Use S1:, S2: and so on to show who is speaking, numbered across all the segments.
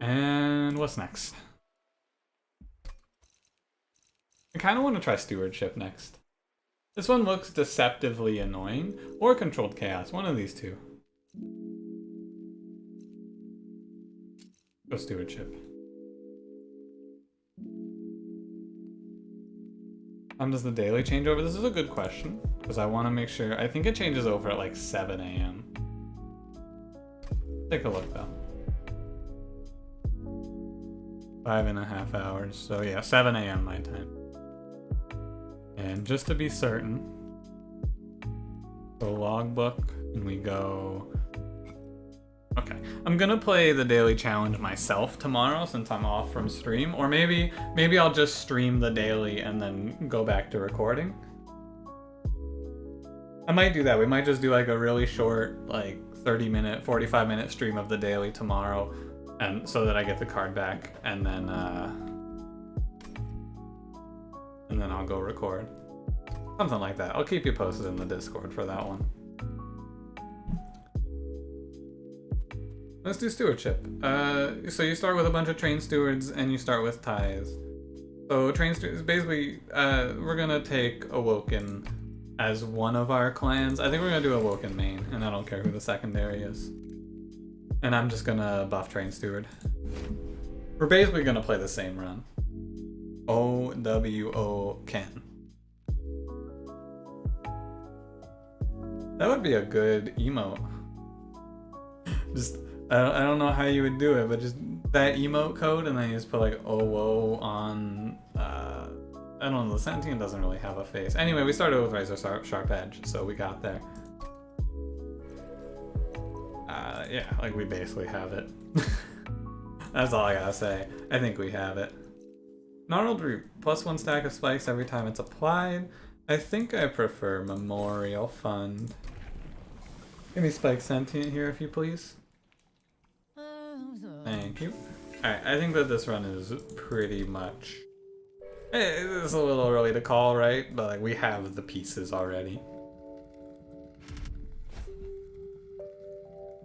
S1: And what's next? I kind of want to try Stewardship next. This one looks deceptively annoying, or Controlled Chaos, one of these two. Go Stewardship. Does the daily change over? This is a good question, because I want to make sure. I think it changes over at like 7 a.m. Take a look though. 5.5 hours, so yeah, 7 a.m. my time. And just to be certain, go logbook, and we go... Okay, I'm gonna play the daily challenge myself tomorrow since I'm off from stream, or maybe I'll just stream the daily and then go back to recording. I might do that. We might just do like a really short, like 30-minute, 45-minute stream of the daily tomorrow, and so that I get the card back, and then I'll go record. Something like that. I'll keep you posted in the Discord for that one. Let's do Stewardship. So you start with a bunch of trained stewards, and you start with ties. So trained stewards, basically, we're gonna take Awoken as one of our clans. I think we're gonna do Awoken main, and I don't care who the secondary is. And I'm just gonna buff trained steward. We're basically gonna play the same run. OWO Ken. That would be a good emote. Just, I don't know how you would do it, but just that emote code, and then you just put like OWO on, I don't know, the Sentient doesn't really have a face. Anyway, we started with Razor Sharp Edge, so we got there. Yeah, like we basically have it. That's all I gotta say. I think we have it. Gnarled Root, +1 stack of spikes every time it's applied. I think I prefer Memorial Fund. Give me Spike Sentient here if you please. Thank you. Alright, I think that this run is pretty much... It's a little early to call, right? But like we have the pieces already.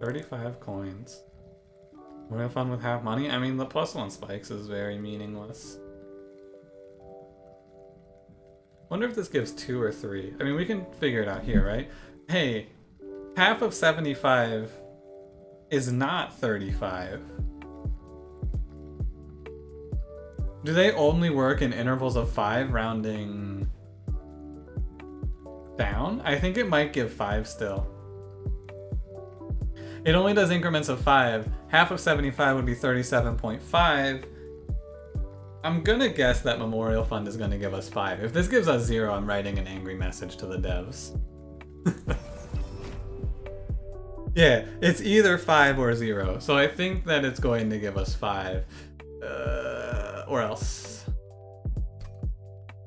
S1: 35 coins. We're gonna have fun with half money. I mean, the +1 spikes is very meaningless. Wonder if this gives 2 or 3. I mean, we can figure it out here, right? Hey, half of 75 is not 35. Do they only work in intervals of 5, rounding down? I think it might give 5 still. It only does increments of 5. Half of 75 would be 37.5. I'm gonna guess that Memorial Fund is gonna give us 5. If this gives us 0, I'm writing an angry message to the devs. Yeah, it's either 5 or 0. So I think that it's going to give us 5. Or else.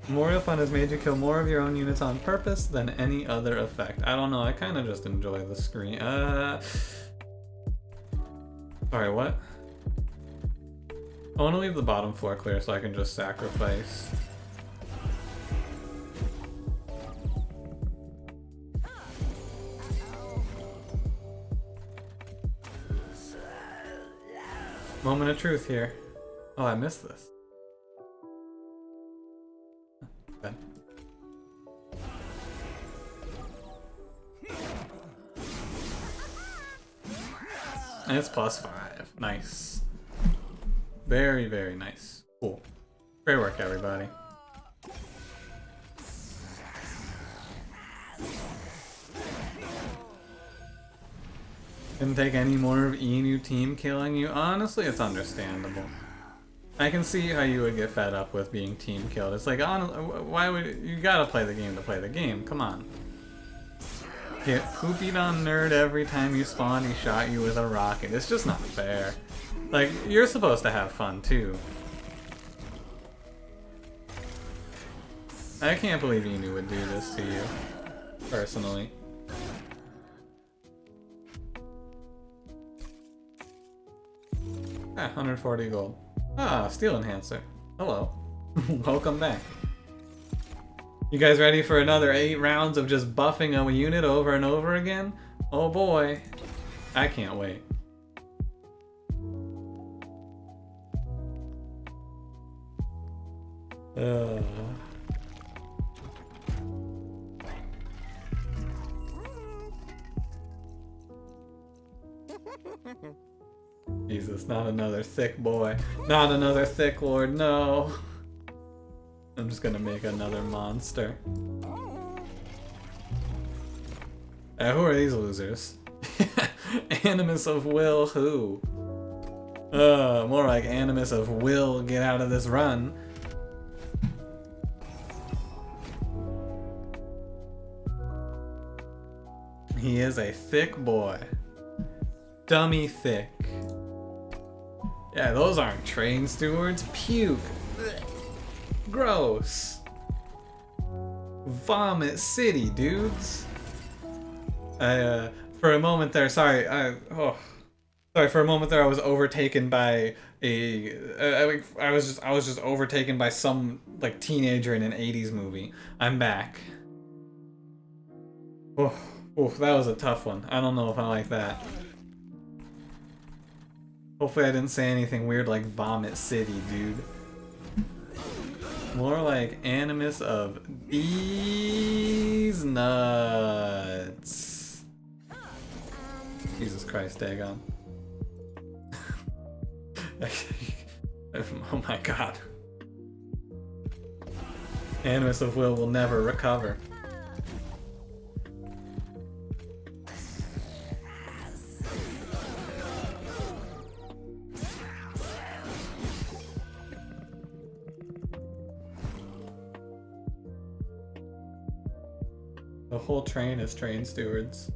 S1: Memorial Fund has made you kill more of your own units on purpose than any other effect. I don't know, I kind of just enjoy the screen. Sorry, what? I want to leave the bottom floor clear so I can just sacrifice. Moment of truth here. Oh, I missed this. Okay. And it's +5. Nice. Very, very nice. Cool. Great work, everybody. Didn't take any more of Enu team killing you. Honestly, it's understandable. I can see how you would get fed up with being team killed. It's like, why would you gotta play the game to play the game? Come on. Get poopied on nerd every time you spawn. He shot you with a rocket. It's just not fair. Like, you're supposed to have fun too. I can't believe Enu would do this to you, personally. Ah, 140 gold. Ah, Steel Enhancer. Hello. Welcome back. You guys ready for another 8 rounds of just buffing a unit over and over again? Oh boy. I can't wait. Uh. Jesus, not another thick boy. Not another thick lord, no. I'm just gonna make another monster. Who are these losers? Animus of will, who? More like Animus of will, get out of this run. He is a thick boy. Dummy thick. Yeah, those aren't train stewards. Puke. Ugh. Gross. Vomit City, dudes. For a moment there, sorry, for a moment there I was overtaken by I was just overtaken by some, like, teenager in an 80s movie. I'm back. Oh, that was a tough one. I don't know if I like that. Hopefully I didn't say anything weird like Vomit City, dude. More like Animus of these nuts. Jesus Christ, daggone. Oh my god. Animus of will never recover. The whole train is train stewards.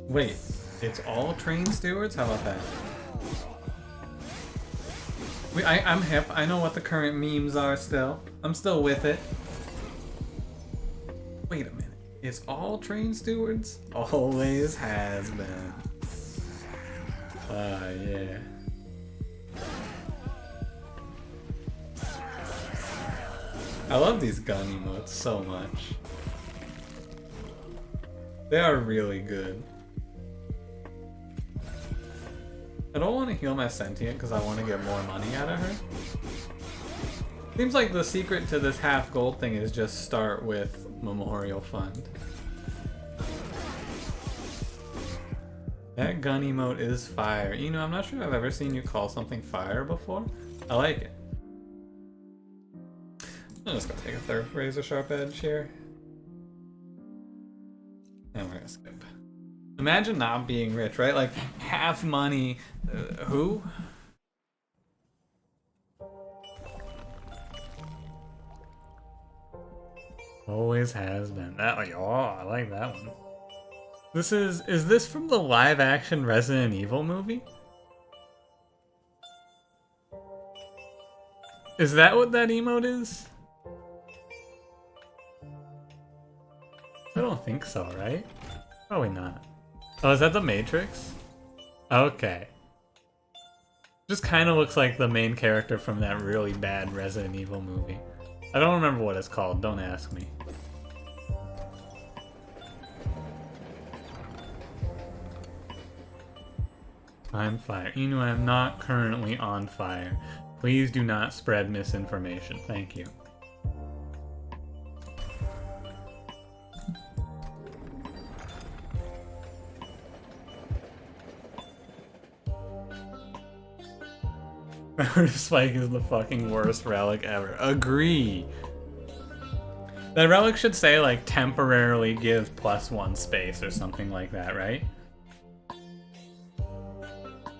S1: Wait, it's all train stewards? How about that? I'm hip. I know what the current memes are still. I'm still with it. Wait a minute. It's all train stewards? Always has been. Yeah. I love these gun emotes so much. They are really good. I don't want to heal my sentient because I want to get more money out of her. Seems like the secret to this half gold thing is just start with Memorial Fund. That gun emote is fire. You know, I'm not sure I've ever seen you call something fire before. I like it. I'm just gonna take a third razor sharp edge here. And we're gonna skip. Imagine not being rich, right? Like, half money. Who? Always has been. That, like, oh, I like that one. Is this from the live action Resident Evil movie? Is that what that emote is? I don't think so, right? Probably not. Oh, is that the Matrix? Okay. Just kind of looks like the main character from that really bad Resident Evil movie. I don't remember what it's called, don't ask me. I'm fire. You know, I'm not currently on fire. Please do not spread misinformation. Thank you. Spike is the fucking worst relic ever. Agree. That relic should say, like, temporarily give +1 space or something like that, right?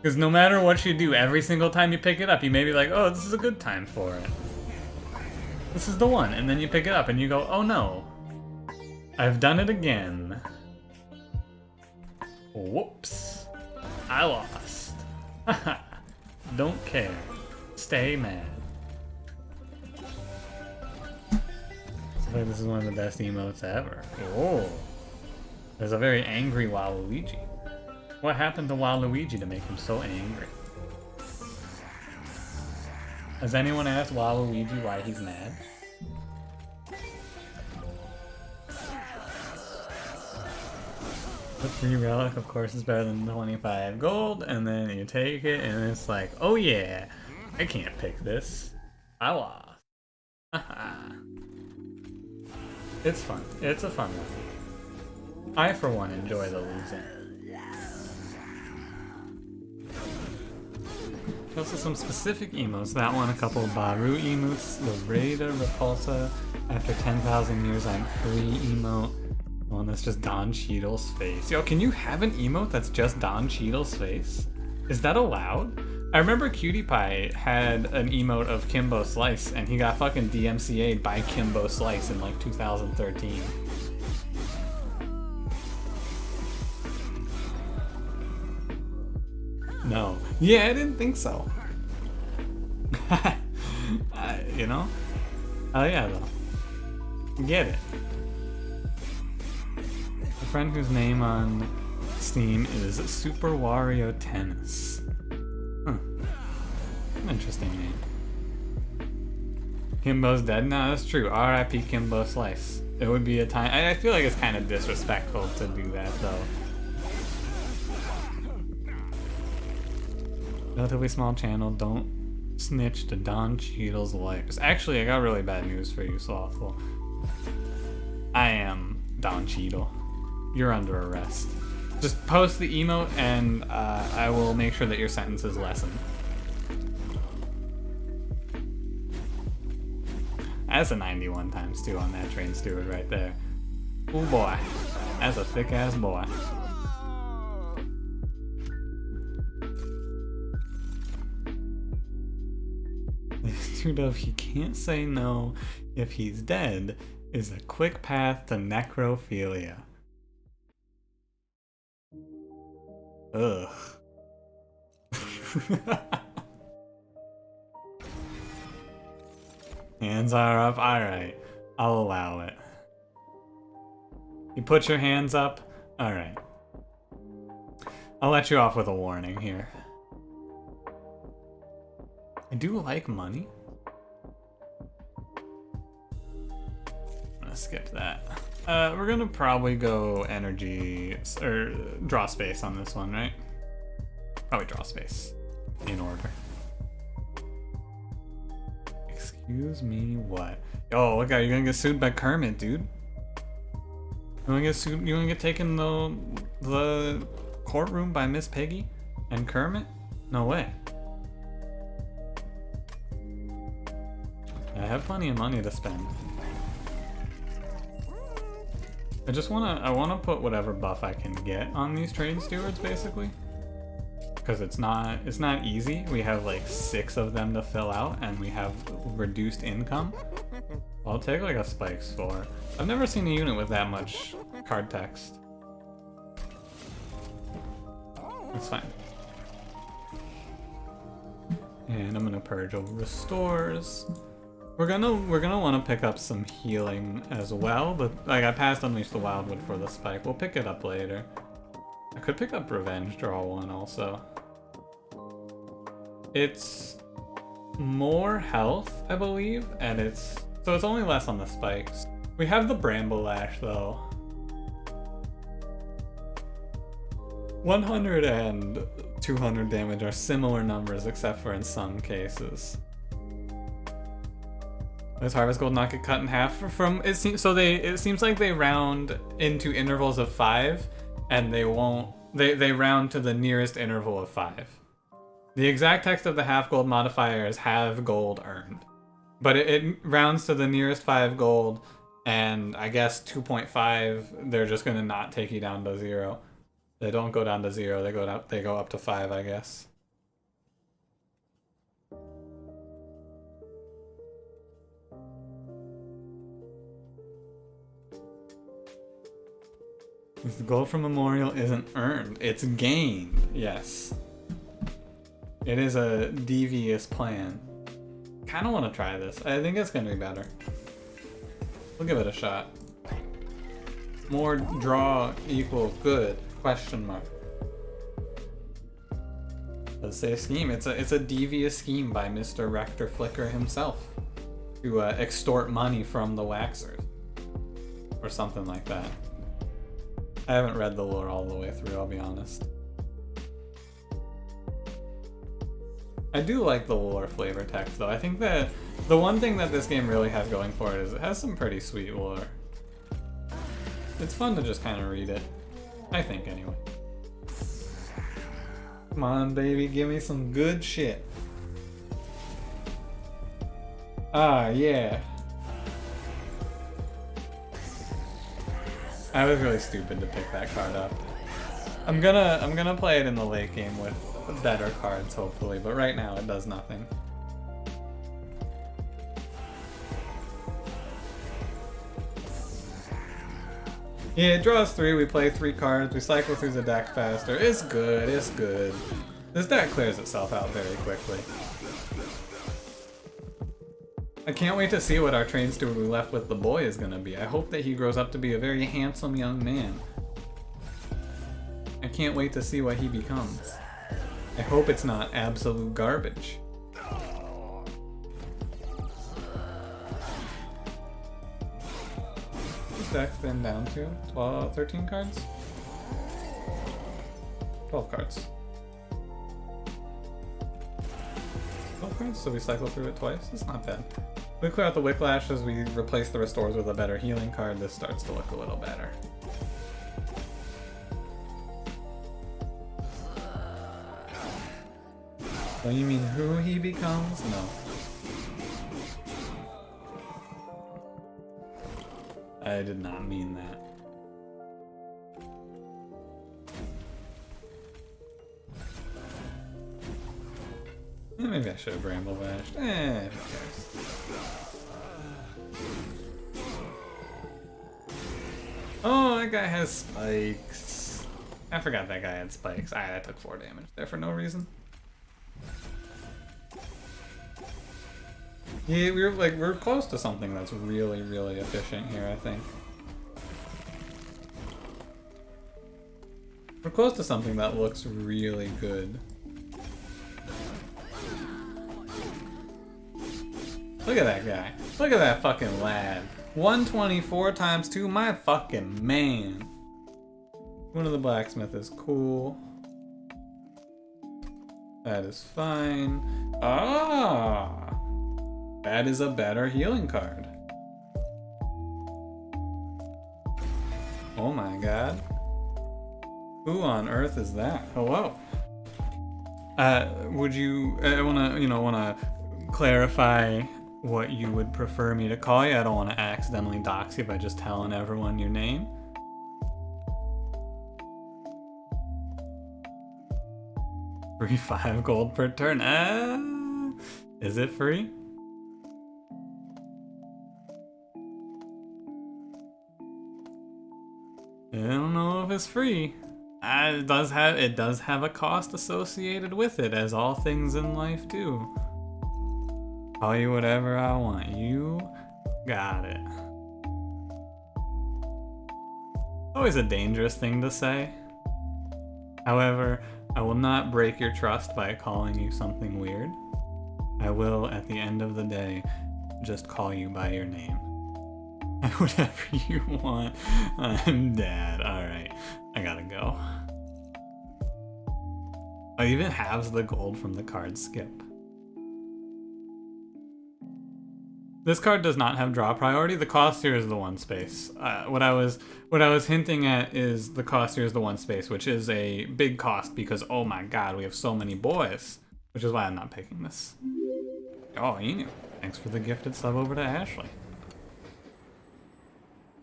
S1: Because no matter what you do, every single time you pick it up, you may be like, oh, this is a good time for it. This is the one. And then you pick it up and you go, oh no. I've done it again. Whoops. I lost. Haha. Don't care. Stay mad. I feel like this is one of the best emotes ever. Oh. There's a very angry Waluigi. What happened to Waluigi to make him so angry? Has anyone asked Waluigi why he's mad? The free relic, of course, is better than 25 gold, and then you take it, and it's like, oh yeah, I can't pick this. I lost. Haha. It's fun. It's a fun one. I, for one, enjoy the losing. Also some specific emotes. That one, a couple of Baru emotes. The Rada Repulsa. After 10,000 years, I'm free emote. One that's just Don Cheadle's face. Yo, can you have an emote that's just Don Cheadle's face? Is that allowed? I remember Cutie Pie had an emote of Kimbo Slice, and he got fucking DMCA'd by Kimbo Slice in like 2013. No. Yeah, I didn't think so. You know? Oh yeah, though. Get it. A friend whose name on Steam is Super Wario Tennis. Interesting name. Kimbo's dead? No, that's true. R.I.P. Kimbo Slice. It would be a time. I feel like it's kind of disrespectful to do that, though. Relatively small channel. Don't snitch to Don Cheadle's liars. Actually, I got really bad news for you, Slothful. I am Don Cheadle. You're under arrest. Just post the emote, and I will make sure that your sentence is lessened. That's a 91 times 2 on that train steward right there. Oh boy. That's a thick ass boy. Dude, of he can't say no if he's dead is a quick path to necrophilia. Ugh. Hands are up. Alright. I'll allow it. You put your hands up? Alright. I'll let you off with a warning here. I do like money. I'm gonna skip that. We're gonna probably go energy, or draw space on this one, right? Probably draw space in order. Excuse me, what? Yo, look out, you're gonna get sued by Kermit, dude. You wanna get sued? You wanna get taken the courtroom by Miss Piggy and Kermit? No way. I have plenty of money to spend. I wanna put whatever buff I can get on these train stewards, basically. Because it's not easy. We have like 6 of them to fill out, and we have reduced income. I'll take like a spike score. I've never seen a unit with that much card text. It's fine. And I'm gonna purge over restores. We're gonna want to pick up some healing as well, but like I passed Unleash the Wildwood for the spike. We'll pick it up later. I could pick up Revenge Draw 1 also. It's more health, I believe, and it's only less on the spikes. We have the Bramble Lash though. 100 and 200 damage are similar numbers, except for in some cases. Does Harvest Gold not get cut in half from it? It seems like they round into intervals of 5, and they won't. They round to the nearest interval of 5. The exact text of the half gold modifier is have gold earned, but it rounds to the nearest 5 gold, and I guess 2.5. They're just gonna not take you down to 0. They don't go down to 0. They go up to 5, I guess. The gold from Memorial isn't earned, it's gained. Yes. It is a devious plan. Kinda wanna try this. I think it's gonna be better. We'll give it a shot. More draw equal good? Question mark. Let's say scheme. It's a devious scheme by Mr. Rector Flicker himself to extort money from the waxers. Or something like that. I haven't read the lore all the way through, I'll be honest. I do like the lore flavor text though. I think that the one thing that this game really has going for it is it has some pretty sweet lore. It's fun to just kind of read it. I think anyway. Come on, baby, give me some good shit. Ah, yeah. I was really stupid to pick that card up. I'm gonna play it in the late game with better cards, hopefully, but right now it does nothing. Yeah, it draws 3, we play 3 cards, we cycle through the deck faster. It's good, it's good. This deck clears itself out very quickly. I can't wait to see what our train steward we left with the boy is gonna be. I hope that he grows up to be a very handsome young man. I can't wait to see what he becomes. I hope it's not absolute garbage. This deck's been down to 13 cards? 12 cards. 12 cards, so we cycle through it twice? It's not bad. We clear out the Whiplash as we replace the Restores with a better healing card. This starts to look a little better. So you mean who he becomes? No. I did not mean that. Maybe I should have Bramble Bashed. Who cares? Oh, that guy has spikes. I forgot that guy had spikes. That took 4 damage there for no reason. Yeah, we're close to something that's really, really efficient here, I think. We're close to something that looks really good. Look at that guy. Look at that fucking lad. 124 times 2, my fucking man. One of the blacksmith is cool. That is fine. Ah! That is a better healing card. Oh my god. Who on earth is that? Hello. Would you, I wanna clarify what you would prefer me to call you. I don't want to accidentally dox you by just telling everyone your name. Free 5 gold per turn. Is it free? I don't know if it's free. It does have a cost associated with it, as all things in life do. Call you whatever I want. You got it. Always a dangerous thing to say. However, I will not break your trust by calling you something weird. I will, at the end of the day, just call you by your name. Whatever you want. I'm Dad. Alright, I gotta go. Oh, it even halves the gold from the card skip. This card does not have draw priority. The cost here is the 1 space. What I was hinting at is the cost here is the 1 space, which is a big cost because, oh my god, we have so many boys. Which is why I'm not picking this. Oh, Enu. Thanks for the gifted sub over to Ashley.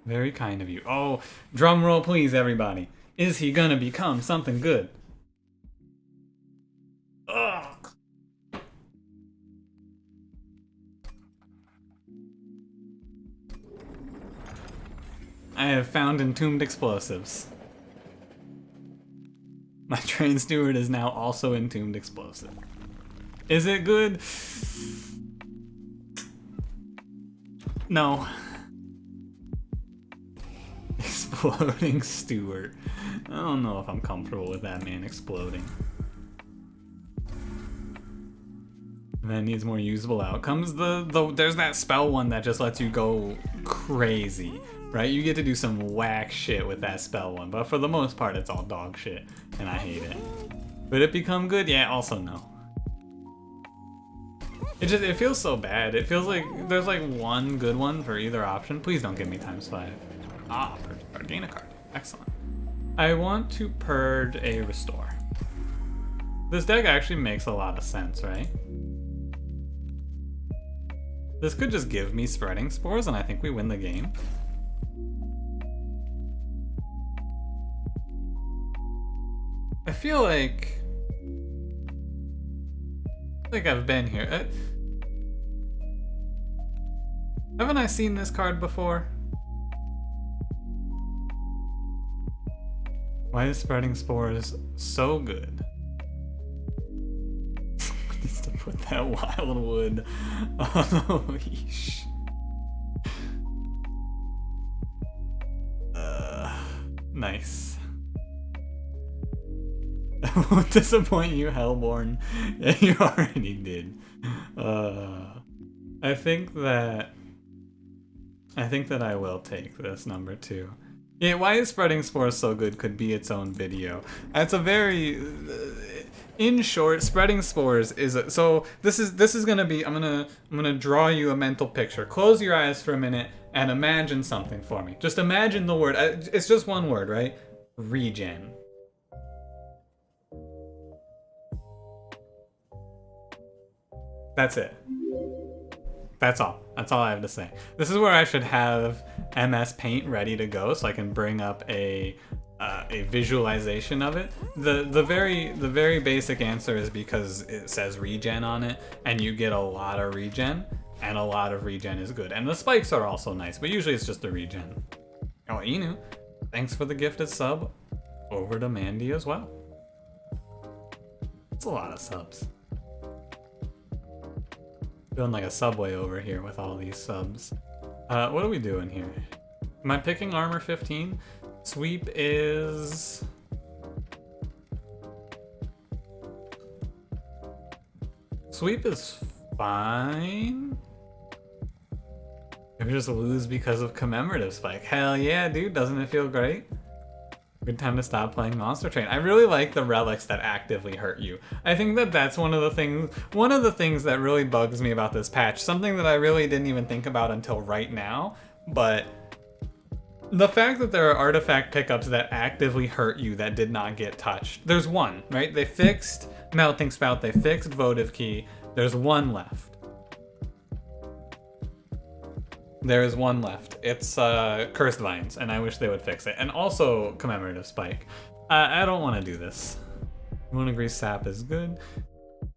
S1: Very kind of you. Oh, drum roll please, everybody. Is he gonna become something good? Ugh. I have found entombed explosives. My train steward is now also entombed explosive. Is it good? No. Exploding steward. I don't know if I'm comfortable with that man exploding. That needs more usable outcomes. There's that spell one that just lets you go crazy. right? You get to do some whack shit with that spell one, but for the most part, it's all dog shit, and I hate it. Would it become good? Yeah, also no. It feels so bad. It feels like there's like one good one for either option. Please don't give me ×5. Ah, purge, gain a card. Excellent. I want to purge a restore. This deck actually makes a lot of sense, right? This could just give me spreading spores and I think we win the game. I feel like I've been here. Haven't I seen this card before? Why is spreading spores so good? Needs to put that wildwood on the leash. Nice. I won't disappoint you, Hellborn. Yeah, you already did. I think that I will take this number 2. Yeah, why is spreading spores so good could be its own video. That's a very in short, spreading spores is so this is gonna be I'm gonna draw you a mental picture. Close your eyes for a minute and imagine something for me. Just imagine the word. It's just one word, right? Regen. That's it. That's all. That's all I have to say. This is where I should have MS Paint ready to go so I can bring up a visualization of it. The very basic answer is because it says regen on it and you get a lot of regen, and a lot of regen is good. And the spikes are also nice, but usually it's just the regen. Oh, Inu, thanks for the gifted sub over to Mandy as well. It's a lot of subs. Feeling like a subway over here with all these subs. What are we doing here? Am I picking armor 15? Sweep is... Sweep is fine. If we just lose because of commemorative spike. Hell yeah, dude, doesn't it feel great? Good time to stop playing Monster Train. I really like the relics that actively hurt you. I think that that's one of the things that really bugs me about this patch. Something that I really didn't even think about until right now, but the fact that there are artifact pickups that actively hurt you that did not get touched. There's one, right? They fixed Melting Spout, they fixed Votive Key. There's one left. There is one left. It's Cursed Vines, and I wish they would fix it. And also Commemorative Spike. I don't want to do this. Moonagrease Sap is good.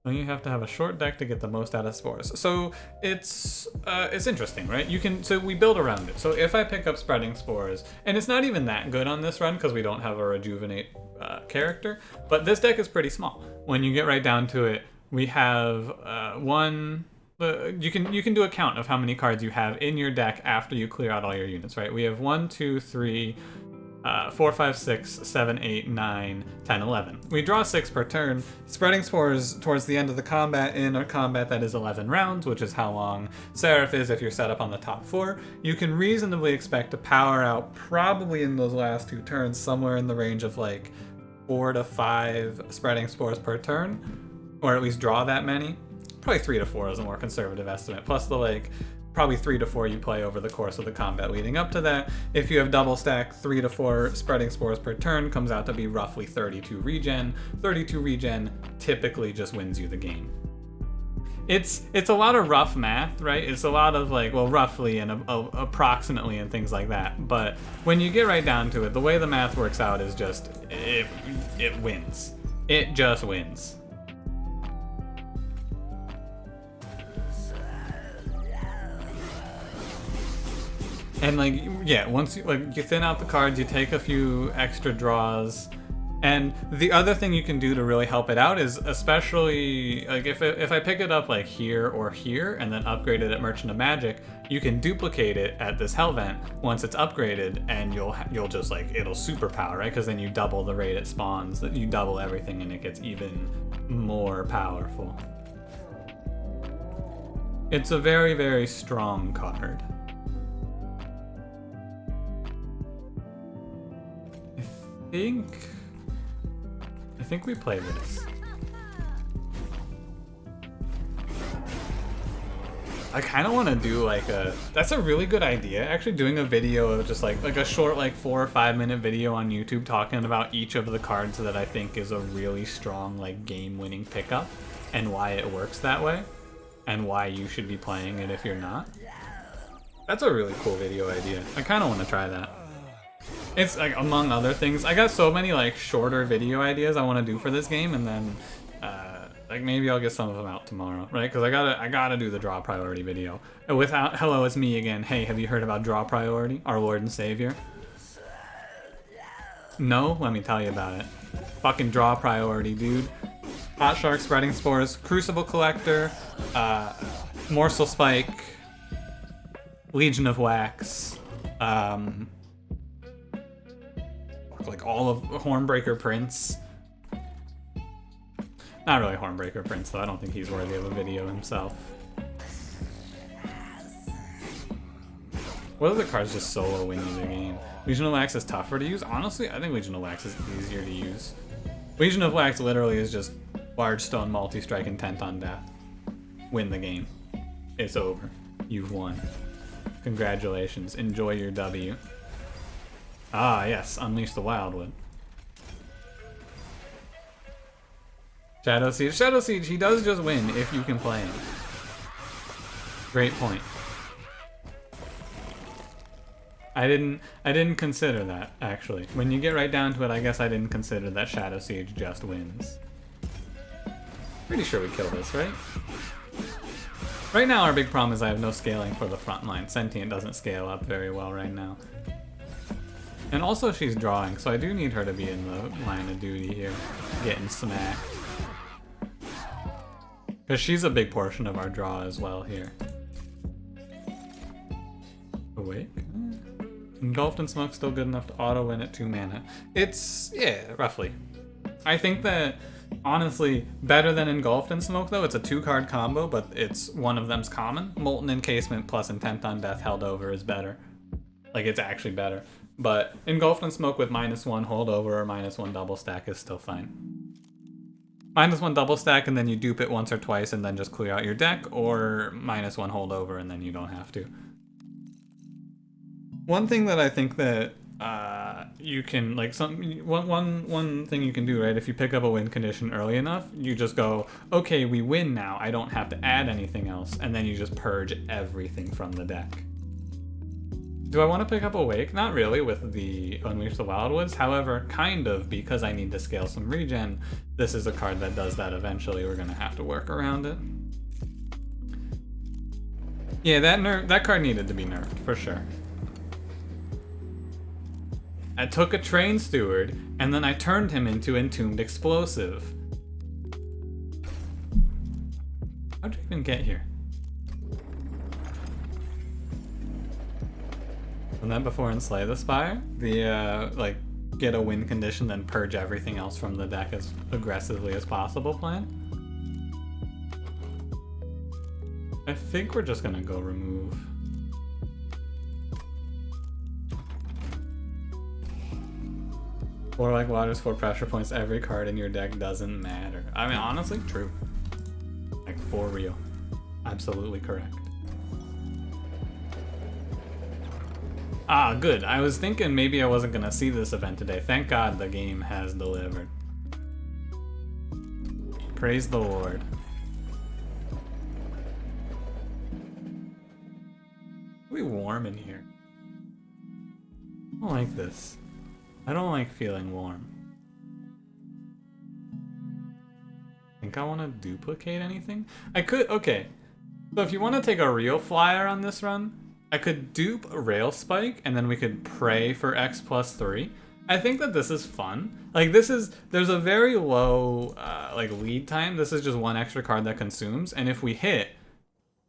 S1: Well, you have to have a short deck to get the most out of spores. So it's interesting, right? So we build around it. So if I pick up Spreading Spores, and it's not even that good on this run because we don't have a Rejuvenate character, but this deck is pretty small. When you get right down to it, we have one. You can do a count of how many cards you have in your deck after you clear out all your units, right? We have 1, 2, 3, 4, 5, 6, 7, 8, 9, 10, 11. We draw 6 per turn. Spreading Spores towards the end of the combat in a combat that is 11 rounds, which is how long Seraph is if you're set up on the top 4. You can reasonably expect to power out probably in those last 2 turns somewhere in the range of like 4 to 5 Spreading Spores per turn, or at least draw that many. Probably 3 to 4 is a more conservative estimate. Plus the probably 3 to 4 you play over the course of the combat leading up to that. If you have double stack, 3 to 4 Spreading Spores per turn comes out to be roughly 32 regen. 32 regen typically just wins you the game. It's a lot of rough math, right? It's a lot of roughly and approximately and things like that. But when you get right down to it, the way the math works out is just it wins. It just wins. And once you thin out the cards, you take a few extra draws. And the other thing you can do to really help it out is, especially if I pick it up here or here and then upgrade it at Merchant of Magic, you can duplicate it at this Hellvent once it's upgraded, and you'll just it'll superpower, right? Because then you double the rate it spawns, that you double everything, and it gets even more powerful. It's a very, very strong card. think we play this. I kind of want to do like that's a really good idea, actually, doing a video of just like a short, like 4 or 5 minute video on YouTube talking about each of the cards that I think is a really strong like game winning pickup and why it works that way and why you should be playing it if you're not. That's a really cool video idea. I kind of want to try that. It's like, among other things, I got so many like shorter video ideas I want to do for this game, and then like maybe I'll get some of them out tomorrow, right? Because I gotta do the draw priority video. Without hello, it's me again. Hey, have you heard about draw priority, our Lord and Savior? No, let me tell you about it. Fucking draw priority, dude. Hot Shark, Spreading Spores, Crucible Collector, Morsel Spike, Legion of Wax, like all of Hornbreaker Prince. Not really Hornbreaker Prince, though. I don't think he's worthy of a video himself. What other cards just solo win you the game? Legion of Wax is tougher to use? Honestly, I think Legion of Wax is easier to use. Legion of Wax literally is just large stone multi-strike intent on death. Win the game. It's over. You've won. Congratulations. Enjoy your W. Ah, yes. Unleash the Wildwood. Shadow Siege. Shadow Siege, he does just win if you can play him. Great point. I didn't consider that, actually. When you get right down to it, I guess I didn't consider that Shadow Siege just wins. Pretty sure we kill this, right? Right now, our big problem is I have no scaling for the front line. Sentient doesn't scale up very well right now. And also she's drawing, so I do need her to be in the line of duty here, getting smacked. Because she's a big portion of our draw as well here. Awake? Engulfed in Smoke still good enough to auto-win at 2 mana. It's, yeah, roughly. I think that, honestly, better than Engulfed in Smoke, though. It's a 2-card combo, but it's one of them's common. Molten Encasement plus Intent on Death held over is better. Like, it's actually better. But Engulfed in Smoke with -1 holdover or -1 double stack is still fine. -1 double stack and then you dupe it once or twice and then just clear out your deck, or -1 holdover and then you don't have to. One thing that I think that you can, like, one thing you can do, right, if you pick up a win condition early enough, you just go, okay, we win now, I don't have to add anything else, and then you just purge everything from the deck. Do I want to pick up Awake? Not really with the Unleash the Wildwoods, however, kind of, because I need to scale some regen. This is a card that does that eventually. We're going to have to work around it. Yeah, that card needed to be nerfed, for sure. I took a Train Steward, and then I turned him into Entombed Explosive. How'd you even get here? And then before Enslay the Spire, the, like, get a win condition, then purge everything else from the deck as aggressively as possible plan. I think we're just gonna go remove. Or like Waters 4 pressure points, every card in your deck doesn't matter. I mean, honestly, true. Like, for real. Absolutely correct. Ah, good. I was thinking maybe I wasn't gonna see this event today. Thank God the game has delivered. Praise the Lord. It's warm in here. I don't like this. I don't like feeling warm. Think I want to duplicate anything? I could, okay. So if you want to take a real flyer on this run, I could dupe a Rail Spike, and then we could pray for X+3. I think that this is fun. Like, there's a very low, like, lead time. This is just one extra card that consumes, and if we hit,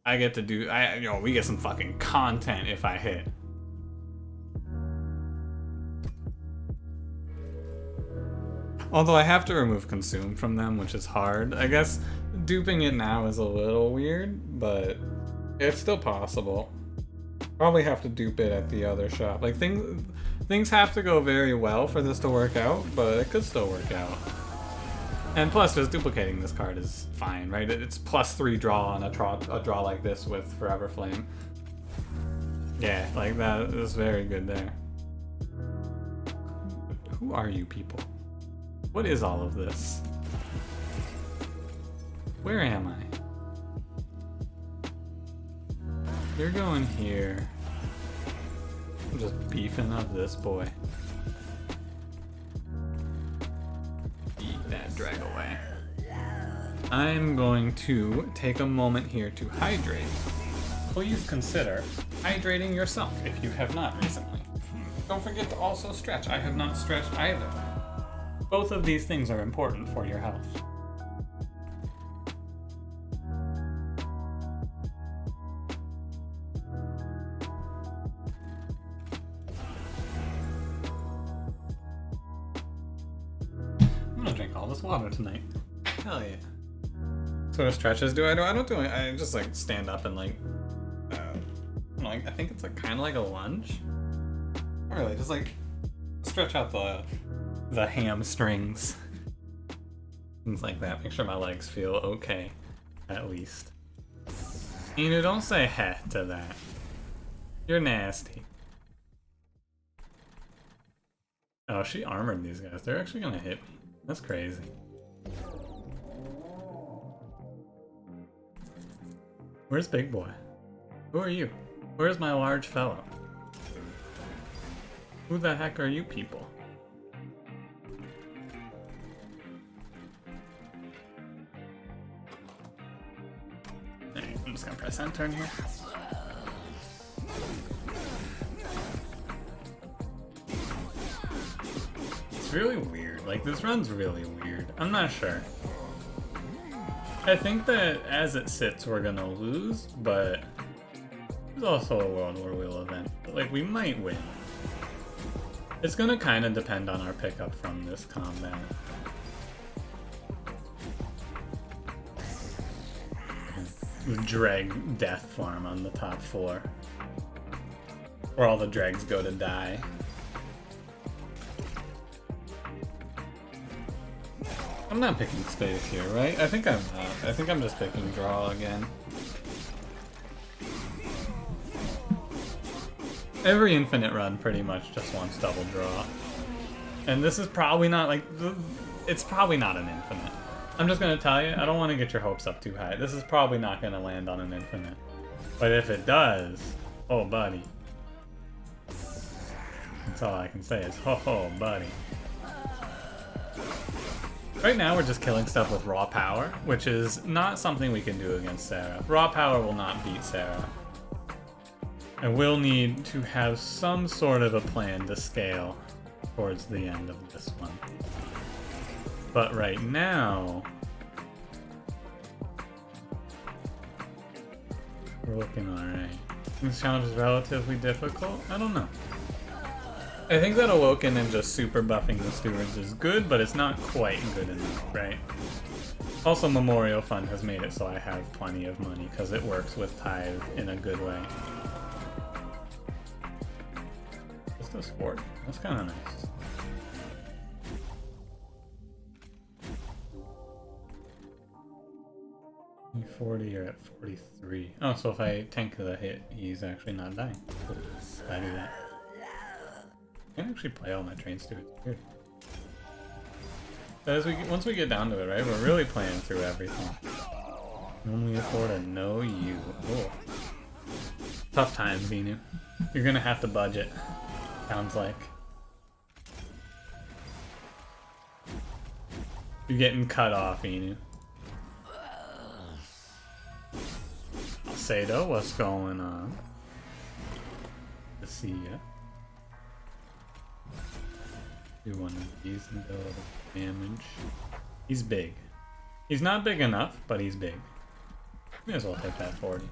S1: I get to do, we get some fucking content if I hit. Although I have to remove Consume from them, which is hard. I guess duping it now is a little weird, but it's still possible. Probably have to dupe it at the other shop. Like things have to go very well for this to work out, but it could still work out. And plus, just duplicating this card is fine, right? It's +3 draw on a draw like this with Forever Flame. Yeah, like that is very good there. Who are you people? What is all of this? Where am I? You're going here. I'm just beefing up this boy. Eat that drag away. I'm going to take a moment here to hydrate. Please consider hydrating yourself if you have not recently. Don't forget to also stretch. I have not stretched either. Both of these things are important for your health. I'm gonna drink all this water tonight. Hell yeah. What sort of stretches do I do? I just like stand up and like I think it's like kind of like a lunge. Not really, just like stretch out the hamstrings. Things like that. Make sure my legs feel okay, at least. Inu, don't say heh to that. You're nasty. Oh, she armored these guys. They're actually gonna hit me. That's crazy. Where's Big Boy? Who are you? Where's my large fellow? Who the heck are you people? Alright, I'm just gonna press enter in here. It's really weird. Like, this run's really weird. I'm not sure. I think that as it sits, we're gonna lose, but there's also a world where we'll event. Like, we might win. It's gonna kind of depend on our pickup from this combat. The dreg death farm on the top floor, where all the dregs go to die. I'm not picking space here, right? I think I'm not. I think I'm just picking draw again. Every infinite run pretty much just wants double draw. And this is probably not like, it's probably not an infinite. I'm just gonna tell you, I don't want to get your hopes up too high. This is probably not gonna land on an infinite. But if it does, oh buddy. That's all I can say is, ho ho buddy. Right now we're just killing stuff with raw power, which is not something we can do against Sarah. Raw power will not beat Sarah. And we'll need to have some sort of a plan to scale towards the end of this one. But right now, we're looking alright. This challenge is relatively difficult? I don't know. I think that Awoken and just super buffing the Stewards is good, but it's not quite good enough, right? Also, Memorial Fund has made it so I have plenty of money because it works with Tithe in a good way. Just a sport. That's kind of nice. .40, you're at 43. Oh, so if I tank the hit, he's actually not dying. I do that. I can actually play all my train stewards. Weird. But once we get down to it, right, we're really playing through everything. Only afford to know you. Oh. Tough times, Inu. You're gonna have to budget. Sounds like. You're getting cut off, Inu. Sado, what's going on? To see ya. Do one of these and do a little damage. He's big. He's not big enough, but he's big. May as well take that 40.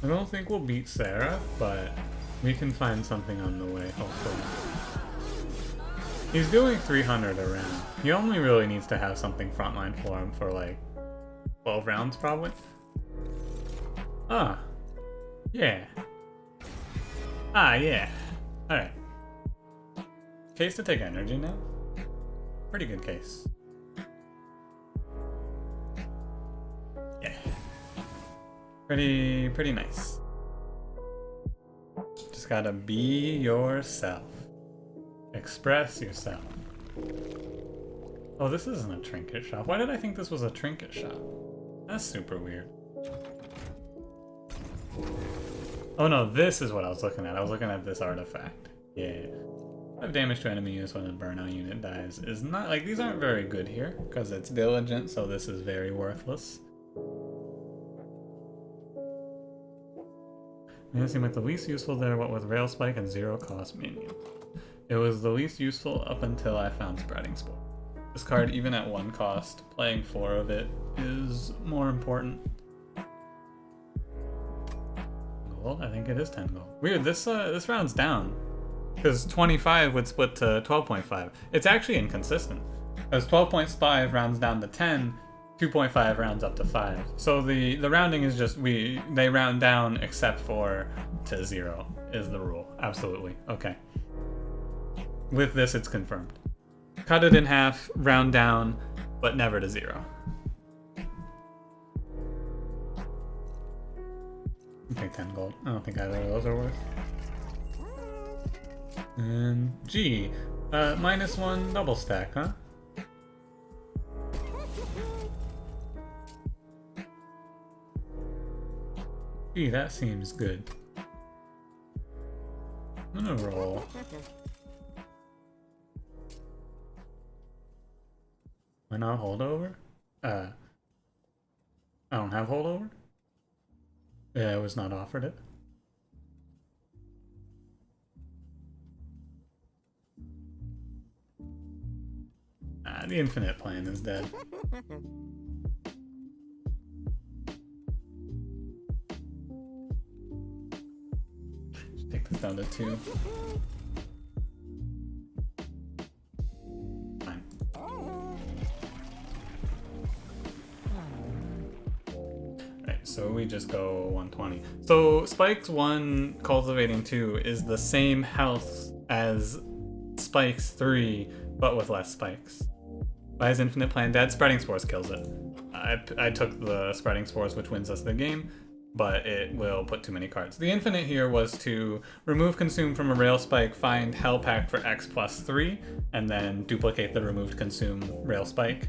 S1: I don't think we'll beat Sarah, but we can find something on the way, hopefully. He's doing 300 a round. He only really needs to have something frontline for him for like 12 rounds probably. Ah. Yeah. Ah, yeah. Alright. Case to take energy now? Pretty good case. Yeah. Pretty nice. Just gotta be yourself. Express yourself. Oh, this isn't a trinket shop. Why did I think this was a trinket shop? That's super weird. Oh no, this is what I was looking at. I was looking at this artifact. Yeah. 5 damage to enemy units when a burnout unit dies is not like these aren't very good here because it's diligent, so this is very worthless. It seemed like the least useful there, what with rail spike and 0 cost minion. It was the least useful up until I found spreading spore. This card, even at 1 cost, playing 4 of it is more important. Gold? I think it is 10 gold. Weird, this round's down. Because 25 would split to 12.5. It's actually inconsistent. Because 12.5 rounds down to 10, 2.5 rounds up to 5. So the rounding is just, they round down except for to 0 is the rule. Absolutely. Okay. With this, it's confirmed. Cut it in half, round down, but never to 0. I think 10 gold. I don't think either of those are worth. And G, -1 double stack, huh? Gee, that seems good. I'm gonna roll. Why not holdover? I don't have holdover? Yeah, I was not offered it. The infinite plan is dead. Just take this down to 2. Fine. Right, so we just go 120. So Spikes 1, Cultivating 2 is the same health as Spikes 3, but with less spikes. By his infinite plan, dead. Spreading spores kills it. I took the spreading spores, which wins us the game, but it will put too many cards. The infinite here was to remove consume from a rail spike, find hell pact for X plus 3, and then duplicate the removed consume rail spike.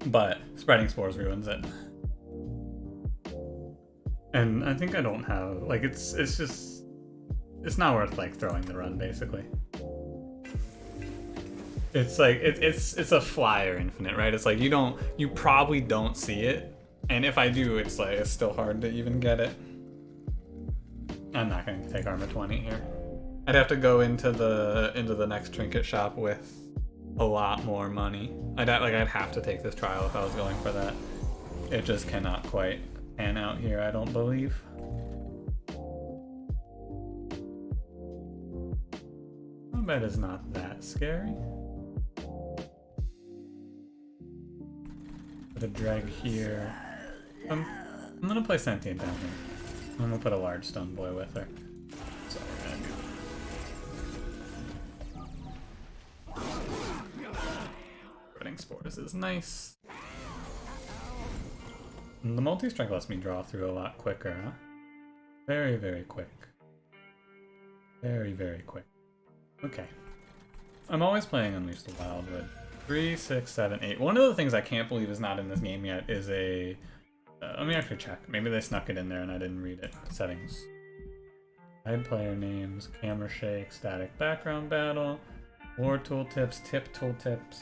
S1: But spreading spores ruins it. And I think I don't have like it's just it's not worth like throwing the run basically. It's like it's a flyer infinite, right? It's like you probably don't see it, and if I do, it's like it's still hard to even get it. I'm not going to take armor 20 here. I'd have to go into the next trinket shop with a lot more money. I'd have to take this trial if I was going for that. It just cannot quite pan out here, I don't believe. I bet it's not that scary. Put a drag here. I'm gonna play Sentient down here. I'm gonna put a large stone boy with her. That's all we're gonna do. Spreading spores is nice. And the multi-strike lets me draw through a lot quicker, huh? Very, very quick. Very, very quick. Okay. I'm always playing Unleash the Wildwood. 3, 6, 7, 8. One of the things I can't believe is not in this game yet is a... let me actually check. Maybe they snuck it in there and I didn't read it. Settings. Hide player names, camera shake, static background battle, war tooltips, tip tooltips,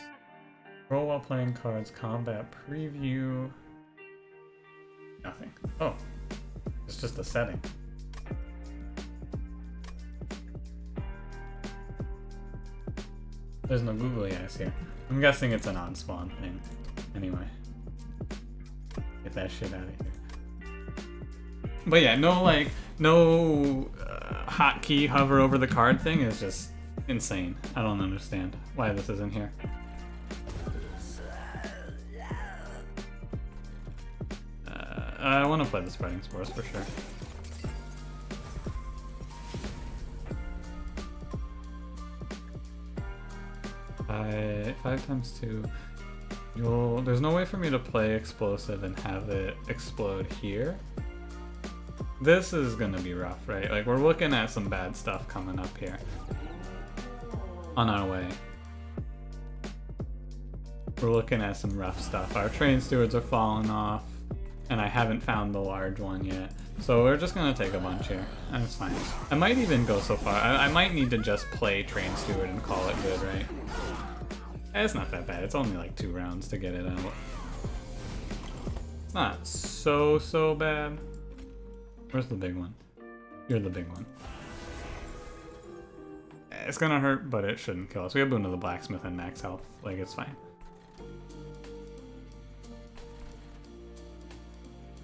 S1: roll while playing cards, combat preview. Nothing. Oh. It's just a setting. There's no googly eyes here. I'm guessing it's an on-spawn thing. Anyway. Get that shit out of here. But yeah, no hotkey hover over the card thing is just insane. I don't understand why this isn't here. I want to play the spreading spores for sure. Five times 2. There's no way for me to play explosive and have it explode here. This is gonna be rough, right? Like, we're looking at some bad stuff coming up here. On our way. We're looking at some rough stuff. Our train stewards are falling off, and I haven't found the large one yet. So we're just gonna take a bunch here. That's fine. I might even go so far. I might need to just play train steward and call it good, right? It's not that bad. It's only like 2 rounds to get it out. It's not so bad. Where's the big one? You're the big one. It's gonna hurt, but it shouldn't kill us. We have Boon to the Blacksmith and max health. Like, it's fine.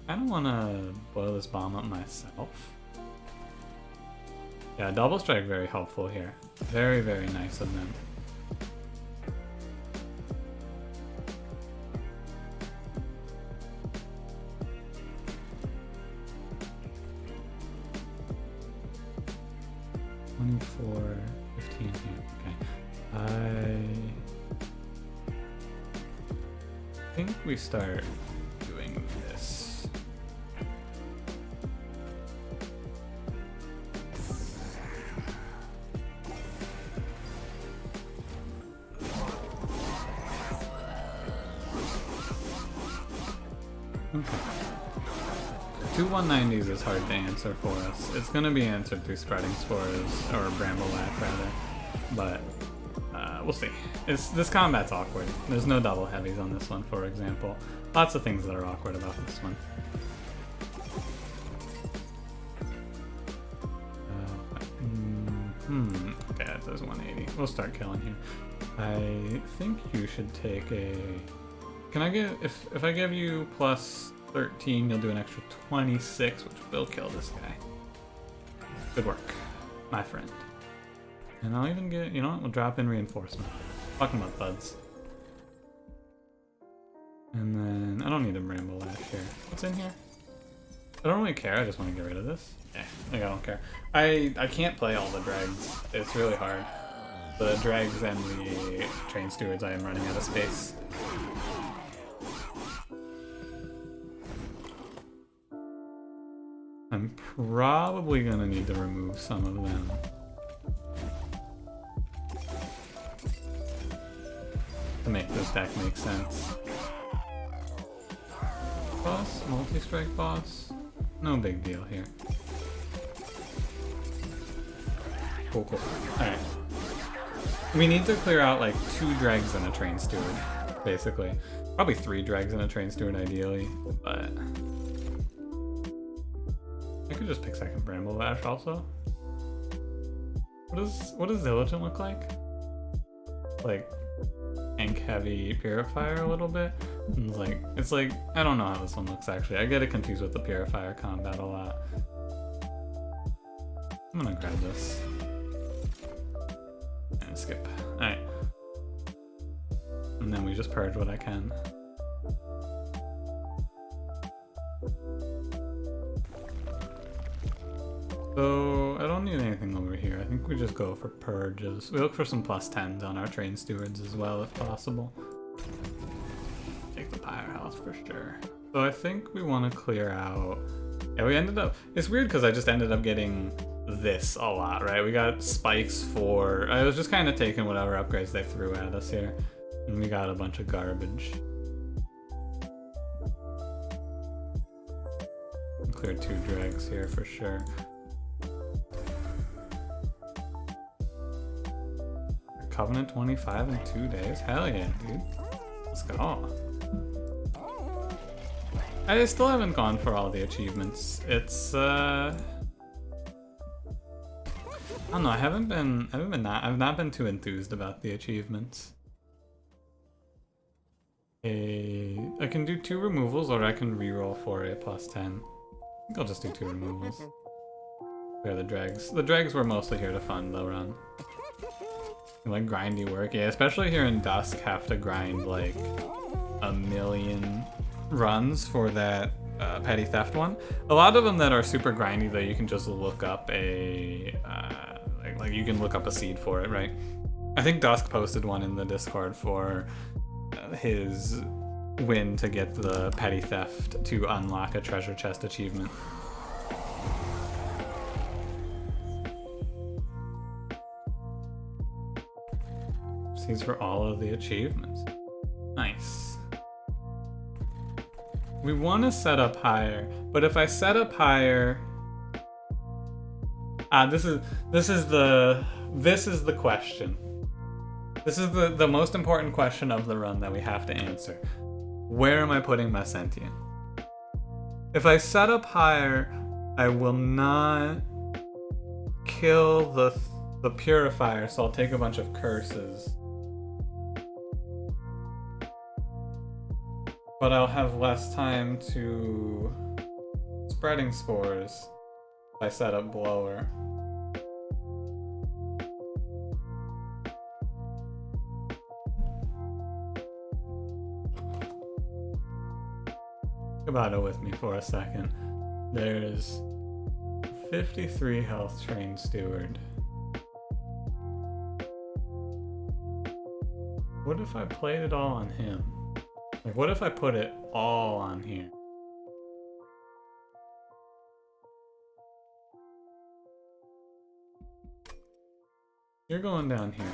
S1: I don't want to blow this bomb up myself. Yeah, double strike very helpful here. Very, very nice of them. $24, $15 here. Okay. I think we start doing this. Okay. 2 190s is hard to answer for us. It's going to be answered through spreading spores, or bramble lack rather, but we'll see. This combat's awkward. There's no double heavies on this one, for example. Lots of things that are awkward about this one. Okay, that does 180. We'll start killing here. I think you should take a... Can I get... If I give you plus 13, you'll do an extra 26, which will kill this guy. Good work, my friend. And I'll even get... You know what? We'll drop in reinforcement. Fuck them up, buds. And then... I don't need a bramble lash here. What's in here? I don't really care. I just want to get rid of this. Yeah, like, I don't care. I can't play all the dregs. It's really hard. The dregs and the train stewards, I am running out of space. I'm probably gonna need to remove some of them. To make this deck make sense. Boss? Multi-strike boss? No big deal here. Cool, cool. Alright. We need to clear out like 2 dregs and a train steward, basically. Probably 3 dregs and a train steward ideally, but... I could just pick second Bramble Lash also. What does Diligent look like? Like ink heavy Purifier a little bit? It's like I don't know how this one looks actually. I get it confused with the Purifier combat a lot. I'm gonna grab this. And skip. Alright. And then we just purge what I can. So, I don't need anything over here. I think we just go for purges. We look for some plus 10s on our train stewards as well, if possible. Take the pyre health for sure. So I think we want to clear out... Yeah, we ended up... It's weird because I just ended up getting this a lot, right? We got spikes for... I was just kind of taking whatever upgrades they threw at us here. And we got a bunch of garbage. Clear 2 dregs here for sure. Covenant 25 in 2 days? Hell yeah, dude. Let's go. I still haven't gone for all the achievements. It's I don't know, I've not been too enthused about the achievements. I can do 2 removals or I can reroll for a plus 10. I think I'll just do 2 removals. Clear the dregs. The dregs were mostly here to fund the run. Like grindy work, yeah, especially here in Dusk, have to grind like a million runs for that petty theft one. A lot of them that are super grindy though, you can just look up a like you can look up a seed for it, right? I think Dusk posted one in the Discord for his win to get the petty theft to unlock a treasure chest achievement. Seeds for all of the achievements. Nice. We want to set up higher, but if I set up higher, this is the question. This is the most important question of the run that we have to answer. Where am I putting my sentient? If I set up higher, I will not kill the purifier, so I'll take a bunch of curses. But I'll have less time to spreading spores if I set up blower. Think about it with me for a second. There's 53 health trained steward. What if I played it all on him? Like, what if I put it all on here? You're going down here,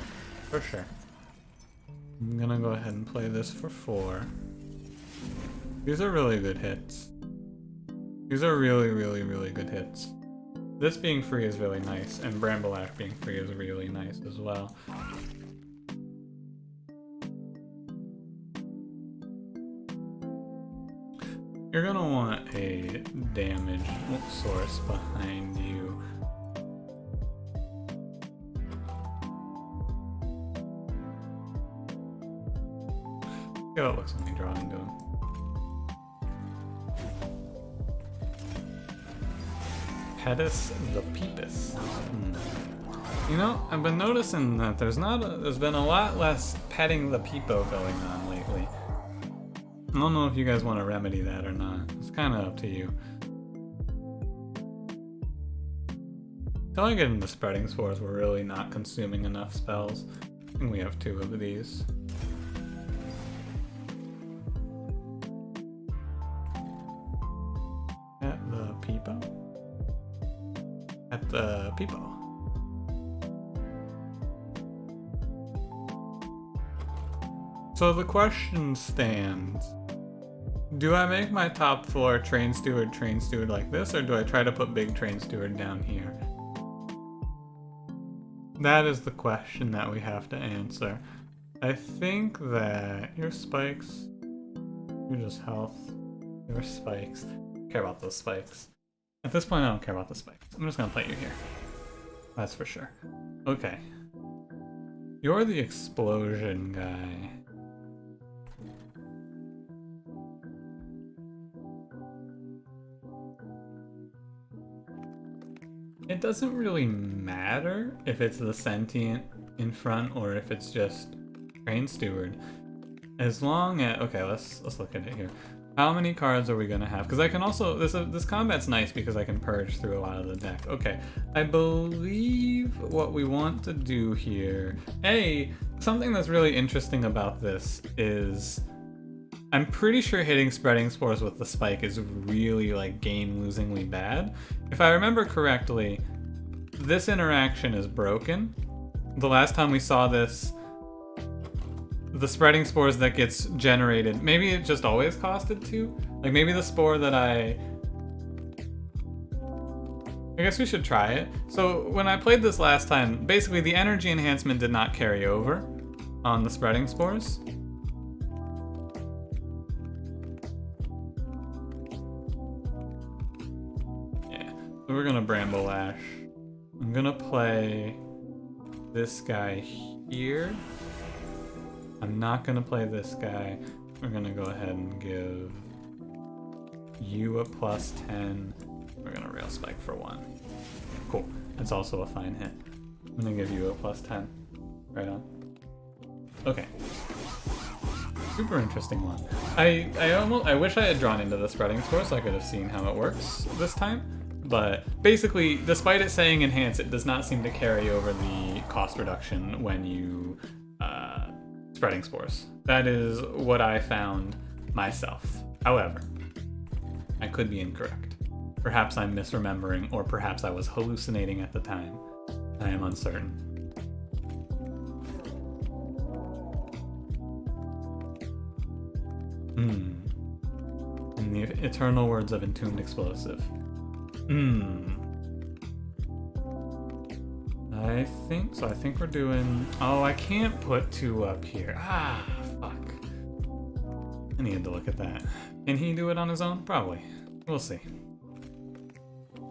S1: for sure. I'm gonna go ahead and play this for 4. These are really good hits. These are really, really, really good hits. This being free is really nice, and Brambleash being free is really nice as well. You're gonna want a damage source behind you. See how it looks when we draw into him. Pedis the Peepus. You know, I've been noticing that there's been a lot less petting the Peepo going on lately. I don't know if you guys want to remedy that or not. It's kind of up to you. Until I get into spreading spores, we're really not consuming enough spells. I think we have 2 of these. At the Peepo? At the Peepo. So the question stands. Do I make my top floor train steward like this, or do I try to put big train steward down here? That is the question that we have to answer. I think that your spikes, you're just health, your spikes. I care about those spikes. At this point, I don't care about the spikes. I'm just gonna play you here. That's for sure. Okay. You're the explosion guy. It doesn't really matter if it's the sentient in front or if it's just train steward. As long as, okay, let's look at it here. How many cards are we gonna have? Because I can also, this combat's nice because I can purge through a lot of the deck. Okay, I believe what we want to do here, something that's really interesting about this is I'm pretty sure hitting spreading spores with the spike is really like game-losingly bad. If I remember correctly, this interaction is broken. The last time we saw this, the spreading spores that gets generated, maybe it just always costed 2? Like maybe the spore that I guess we should try it. So when I played this last time, basically the energy enhancement did not carry over on the spreading spores. We're gonna Brambleash. I'm gonna play this guy here. I'm not gonna play this guy. We're gonna go ahead and give you a +10. We're gonna rail spike for 1. Cool. It's also a fine hit. I'm gonna give you a +10. Right on. Okay. Super interesting one. I wish I had drawn into the spreading spore so I could have seen how it works this time. But basically, despite it saying enhance, it does not seem to carry over the cost reduction when you spreading spores. That is what I found myself. However, I could be incorrect. Perhaps I'm misremembering, or perhaps I was hallucinating at the time. I am uncertain. In the eternal words of Entombed Explosive. I think we're doing... Oh, I can't put 2 up here. Ah, fuck. I needed to look at that. Can he do it on his own? Probably. We'll see.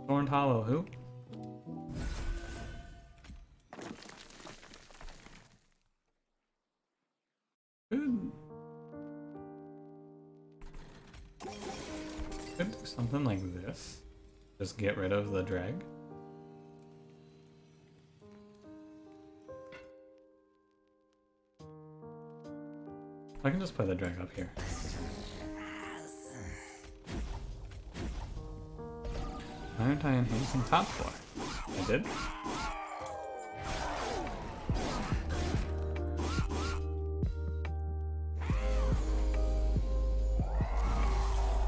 S1: Thorned Hollow, who? Good. Could do something like this. Just get rid of the drag. I can just play the drag up here. Why aren't I enhancing top floor? I did?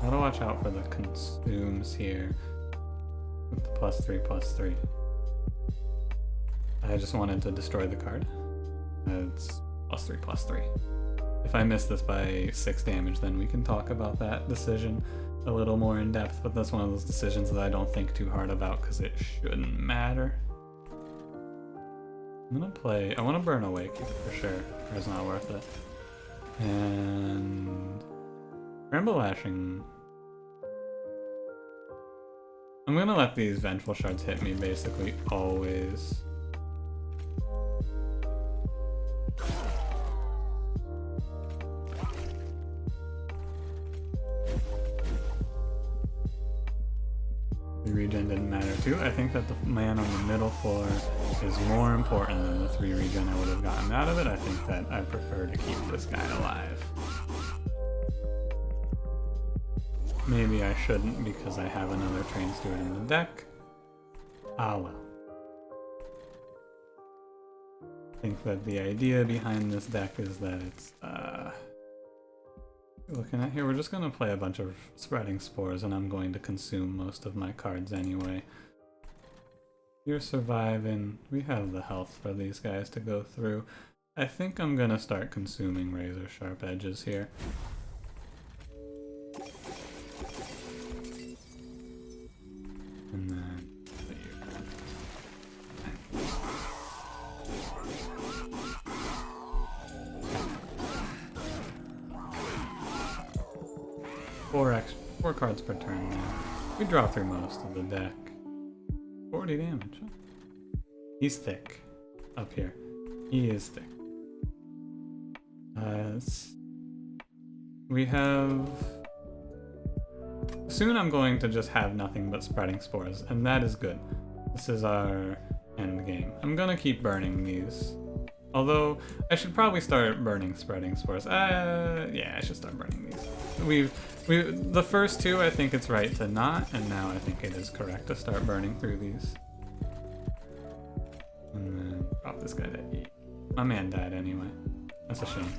S1: Gotta watch out for the consumes here with the +3/+3. I just wanted to destroy the card. It's +3/+3. If I miss this by 6 damage, then we can talk about that decision a little more in depth, but that's one of those decisions that I don't think too hard about because it shouldn't matter. I'm gonna play... I want to burn Awake for sure, or it's not worth it. And... Bramble Lashing... I'm gonna let these Vengeful Shards hit me basically always. The regen didn't matter too. I think that the man on the middle floor is more important than the 3 regen I would have gotten out of it. I think that I prefer to keep this guy alive. Maybe I shouldn't because I have another Train Steward in the deck. Ah well. I think that the idea behind this deck is that it's, looking at here, we're just going to play a bunch of Spreading Spores and I'm going to consume most of my cards anyway. You're surviving. We have the health for these guys to go through. I think I'm going to start consuming Razor Sharp Edges here. And then... 4 cards per turn now. We draw through most of the deck. 40 damage. Huh? He's thick. Up here. He is thick. We have... Soon I'm going to just have nothing but Spreading Spores, and that is good. This is our end game. I'm gonna keep burning these. Although, I should probably start burning Spreading Spores. Yeah, I should start burning these. The first 2, I think it's right to not, and now I think it is correct to start burning through these. And then drop this guy to 8. My man died anyway. That's a shame.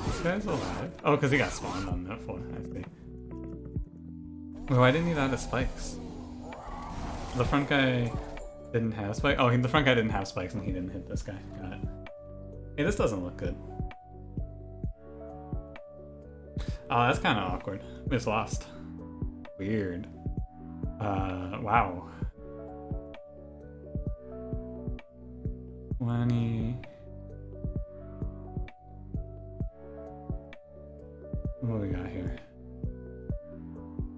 S1: This guy's alive. Oh, because he got spawned on that floor, I see. Oh, I didn't need out of spikes. The front guy didn't have spikes. Oh, the front guy didn't have spikes and he didn't hit this guy. Got it. Hey, this doesn't look good. Oh, that's kind of awkward. We just lost. Weird. Wow. 20. What do we got here?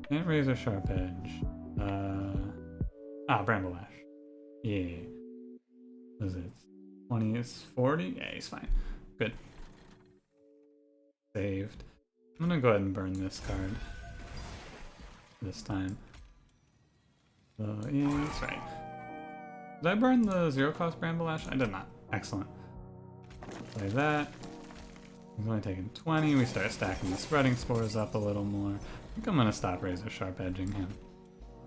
S1: Can't Razor Sharp Edge. Bramble Lash. Yeah. What is it? 20 is 40? Yeah, he's fine. Good. Saved. I'm gonna go ahead and burn this card. this time. Yeah, that's right. Did I burn the 0-cost Bramble Ash? I did not. Excellent. Play that. He's only taking 20. We start stacking the spreading spores up a little more. I think I'm gonna stop razor sharp edging him.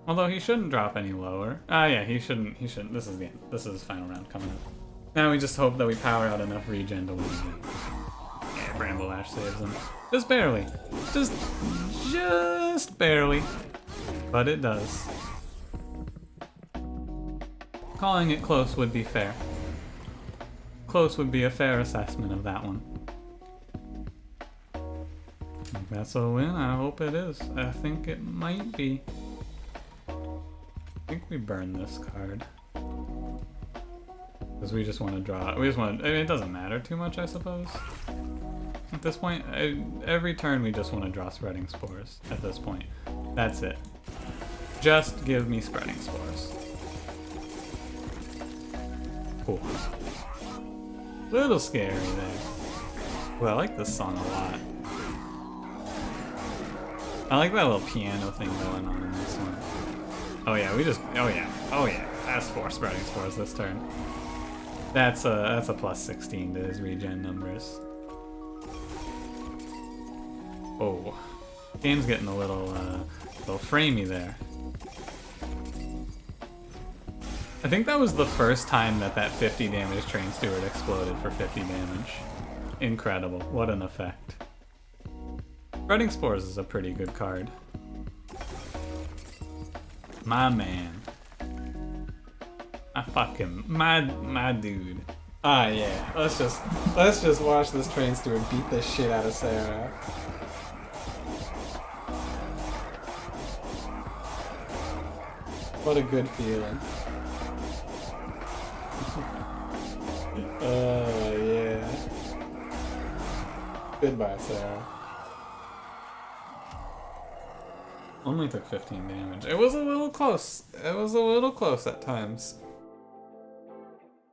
S1: Although he shouldn't drop any lower. Ah, yeah, he shouldn't. He shouldn't. This is the end. This is his final round coming up. Now we just hope that we power out enough regen to win again. Yeah, Bramble Ash saves him. Just barely. Just barely. But it does. Calling it close would be fair. Close would be a fair assessment of that one. Think that's a win? I hope it is. I think it might be. I think we burn this card. Because we just want to draw. We just want to, I mean, it doesn't matter too much, I suppose. At this point, every turn we just want to draw spreading spores. At this point. That's it. Just give me spreading spores. Cool. Little scary there. Well, I like this song a lot. I like that little piano thing going on in this one. Oh yeah, oh yeah. That's 4 spreading spores this turn. That's a plus 16 to his regen numbers. Oh, game's getting a little framey there. I think that was the first time that 50 damage Train Steward exploded for 50 damage. Incredible, what an effect. Spreading Spores is a pretty good card. My man. My dude. Ah yeah, let's just watch this Train Steward beat the shit out of Sarah. What a good feeling. Yeah. Goodbye, Sarah. Only took 15 damage. It was a little close. It was a little close at times.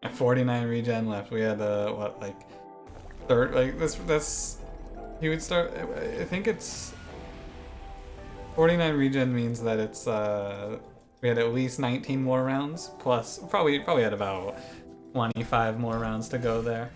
S1: At 49 regen left, we had what, like third, like that's he would start. I think it's 49 regen means that it's we had at least 19 more rounds plus probably had about 25 more rounds to go there.